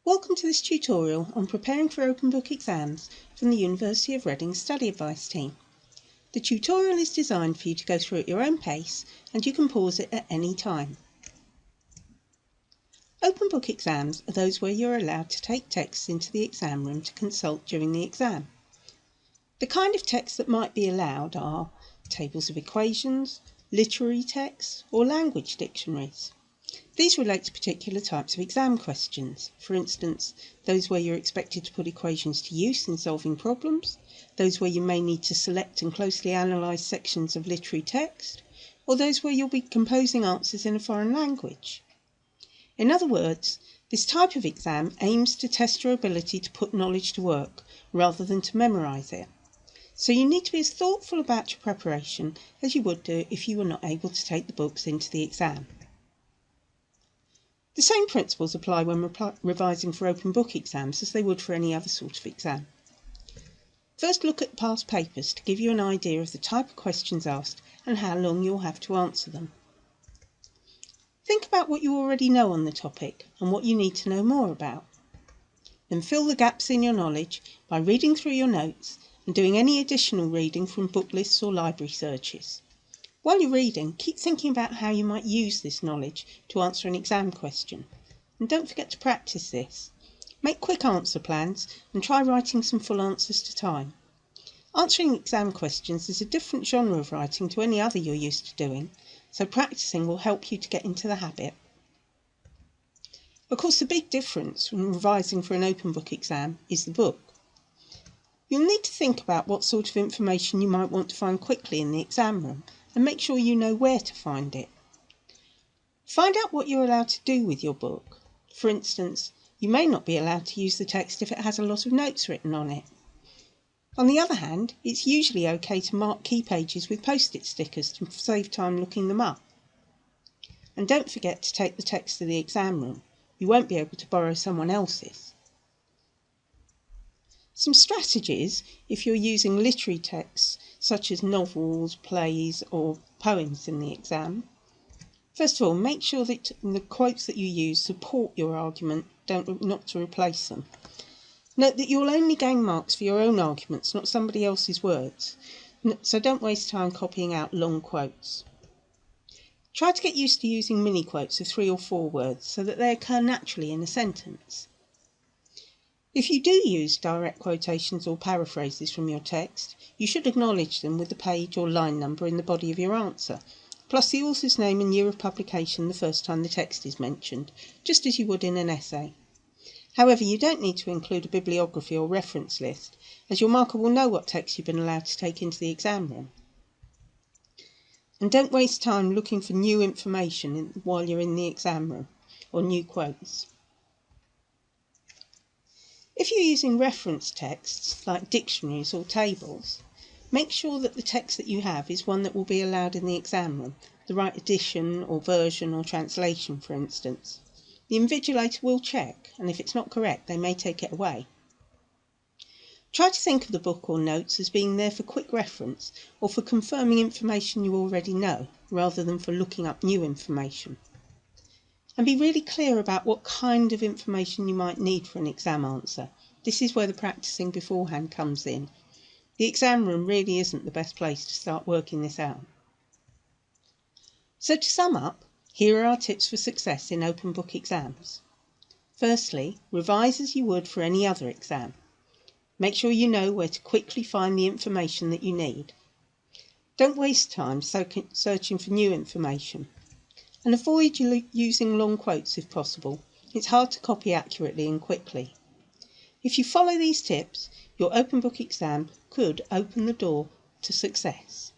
Welcome to this tutorial on preparing for open book exams from the University of Reading Study Advice team. The tutorial is designed for you to go through at your own pace and you can pause it at any time. Open book exams are those where you're allowed to take texts into the exam room to consult during the exam. The kind of texts that might be allowed are tables of equations, literary texts or language dictionaries. These relate to particular types of exam questions, for instance, those where you're expected to put equations to use in solving problems, those where you may need to select and closely analyse sections of literary text, or those where you'll be composing answers in a foreign language. In other words, this type of exam aims to test your ability to put knowledge to work rather than to memorise it. So you need to be as thoughtful about your preparation as you would do if you were not able to take the books into the exam. The same principles apply when revising for open book exams as they would for any other sort of exam. First, look at past papers to give you an idea of the type of questions asked and how long you'll have to answer them. Think about what you already know on the topic and what you need to know more about. Then fill the gaps in your knowledge by reading through your notes and doing any additional reading from book lists or library searches. While you're reading, keep thinking about how you might use this knowledge to answer an exam question. And don't forget to practice this. Make quick answer plans and try writing some full answers to time. Answering exam questions is a different genre of writing to any other you're used to doing, so practicing will help you to get into the habit. Of course, the big difference when revising for an open book exam is the book. You'll need to think about what sort of information you might want to find quickly in the exam room, and make sure you know where to find it. Find out what you're allowed to do with your book. For instance, you may not be allowed to use the text if it has a lot of notes written on it. On the other hand, it's usually okay to mark key pages with post-it stickers to save time looking them up. And don't forget to take the text to the exam room. You won't be able to borrow someone else's. Some strategies if you're using literary texts such as novels, plays or poems in the exam. First of all, make sure that the quotes that you use support your argument, not to replace them. Note that you'll only gain marks for your own arguments, not somebody else's words, so don't waste time copying out long quotes. Try to get used to using mini quotes of 3 or 4 words so that they occur naturally in a sentence. If you do use direct quotations or paraphrases from your text, you should acknowledge them with the page or line number in the body of your answer, plus the author's name and year of publication the first time the text is mentioned, just as you would in an essay. However, you don't need to include a bibliography or reference list, as your marker will know what text you've been allowed to take into the exam room. And don't waste time looking for new information while you're in the exam room, or new quotes. If you're using reference texts, like dictionaries or tables, make sure that the text that you have is one that will be allowed in the exam room, the right edition or version or translation, for instance. The invigilator will check, and if it's not correct, they may take it away. Try to think of the book or notes as being there for quick reference or for confirming information you already know, rather than for looking up new information. And be really clear about what kind of information you might need for an exam answer. This is where the practicing beforehand comes in. The exam room really isn't the best place to start working this out. So to sum up, here are our tips for success in open book exams. Firstly, revise as you would for any other exam. Make sure you know where to quickly find the information that you need. Don't waste time searching for new information. And avoid using long quotes if possible. It's hard to copy accurately and quickly. If you follow these tips, your open book exam could open the door to success.